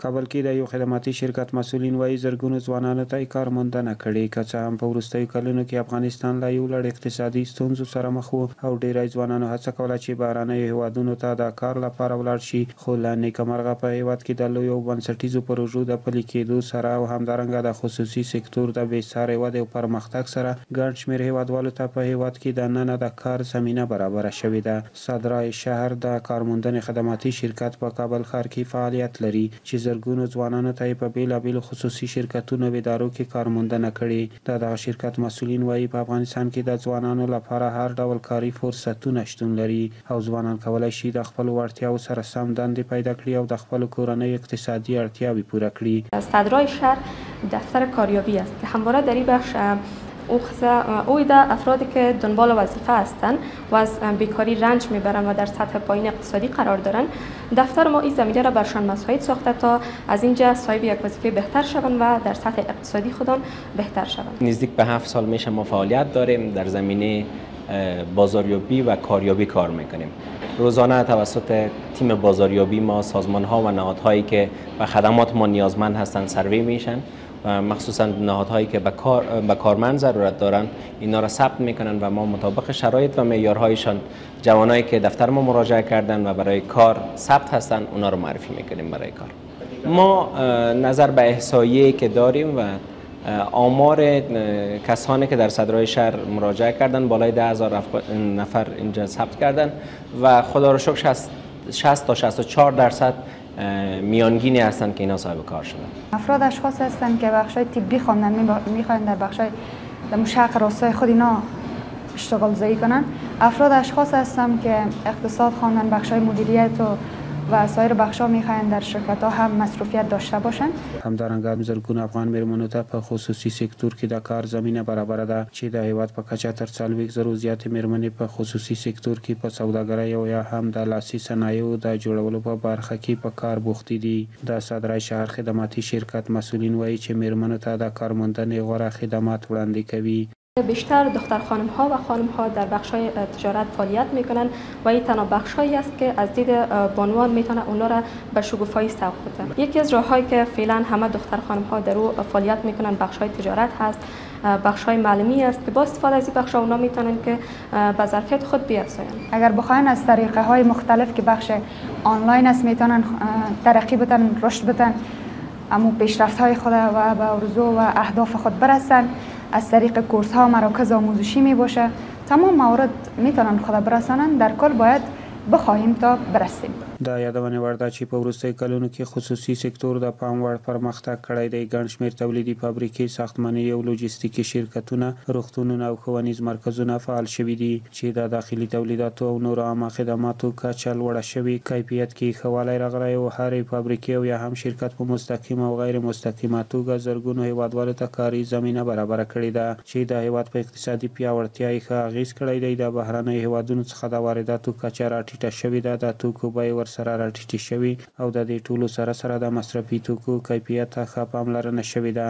کابل کې د یو خدماتي شرکت مسولین وایي زرګونو ځوانانو ته کارموندنه کړې، که څه هم په وروستیو کلونو کې افغانستان له یو لړ اقتصادي ستونزو سره مخ و او ډیری ځوانانو هڅه کوله چې بهرنیو هیوادونو ته د کار لپاره ولاړ شي، خو له نیکمرغه په هیواد کې د لویو بنسټیزو پروژو د پلي کېدو سره او همدارنګه د خصوصي سکتور د بېساري ودې او پرمختګ سره ګڼ شمېر هیوادوالو ته په هیواد کې د ننه د کار زمینه برابره شوې ده. صدرای شهر د کارموندنې خدماتي شرکت په کابل ښار کې فعالیت لري چې زرګونو ځوانانو ته په بیلابیلو خصوصي شرکتونو او ادارو کې کارموندنه کړې. دغه شرکت مسولین وایي په افغانستان کې د ځوانانو لپاره هر ډول کاري فرصتونه شتون لري او ځوانان کولی شي د خپل وړتیاو سره سم دندې پیدا کړي او د خپل کورنۍ اقتصادي اړتیاوې پوره کړي. صدرای شهر دفتر کاریابی است که همواره در این بخش اوید افرادی که دنبال وظیفه هستند و از بیکاری رنج میبرند و در سطح پایین اقتصادی قرار دارند، دفتر ما این زمینه را برشان مساعد ساخته تا از اینجا صاحب یک وظیفه بهتر شوند و در سطح اقتصادی خودان بهتر شوند. نزدیک به 7 سال میشه ما فعالیت داریم، در زمینه بازاریابی و کاریابی کار میکنیم. روزانه توسط تیم بازاریابی ما سازمان ها و نهادهایی که به خدمات ما نیازمند هستند سروی میشن و مخصوصا نهادهایی که به کارمند ضرورت دارند اینا را ثبت میکنن و ما مطابق شرایط و معیارهایشان جوانایی که دفتر ما مراجعه کردن و برای کار ثبت هستن اونا رو معرفی میکنیم برای کار. ما نظر به احصایه‌ای که داریم و آمار کسانی که در صدرای شهر مراجعه کردن بالای 10,000 نفر اینجا ثبت کردن و خدا رو شکر 60 تا 64% میانگینی هستند که اینا صاحب کار شدن. افراد اشخاص هستند که بخشای طبی خواندن میخواین در بخشای مشرق راستای خود اینا اشتغال زایی کنن. افراد اشخاص هستند که اقتصاد خواندن بخشای مدیریت و سایر بخشا میخواین در شرکت ها هم مصروفیت داشته باشند. همدارنګه زرګونه افغان میرمنو ته په خصوصي سکتور کې د کار زمینه برابر ده چې د هیواد په کچه تر 40,000 زیاتې میرمنې په خصوصي سکتور کې په سوداګرۍ او یا هم د لاسي صنایعو د جوړولو په برخه کې په کار بوختې دي. د صدرای شهر خدماتي شرکت مسولین وایي چې میرمنو ته د کارموندنې غوره خدمات وړاندې کوي. بیشتر دختر خانم ها و خانم ها در بخشای تجارت فعالیت میکنن و این تنها بخشایی است که از دید بانوان میتونه اونا را به شگفت‌های سوق بده. یکی از راههایی که فعلا همه دختر خانم ها در او فعالیت میکنن بخشای تجارت هست، بخشای معلمی است که با استفاده از این بخشا اونا میتونن که به ظرفیت خود بیافزاین. اگر بخواین از طریقه های مختلف که بخش آنلاین است میتونن ترقی بدن، رشد بدن، اما پیشرفت های خود و به آرزو و اهداف خود برسن. از طریق کورس ها مراکز آموزشی می باشه، تمام موارد میتونن خود برسانن. در کل باید بخواهیم تا برسیم. دا یادونه وړ ده چې په وروستیو کلونو کې خصوصي سکتور د پام وړ پرمختګ کړی دی. ګڼ شمېر تولیدي فابریکې، ساختماني او لوجستیکي شرکتونه، روغتونونه او ښوونیز مرکزونه فعال شوي دي چې د داخلي تولیداتو او نورو عامه خدماتو کچه لوړه شوې، کیفیت کې ښه والی راغلی او هرې فابریکې او یا هم شرکت په مستقیمه او غیر مستقیمه توګه زرګونو هیوادوالو ته کاري زمینه برابره کړې ده چې د هیواد په اقتصادي پیاوړتیا یې ښه اغېز کړی دی. د بهرنیو هیوادونو څخه د وارداتو کچه راټیټه شوې ده، د توکو بیې سره راټیټې شوي او د دې ټولو سره د مصرفي توکو کیفیت ته ښه پاملرنه شوې ده.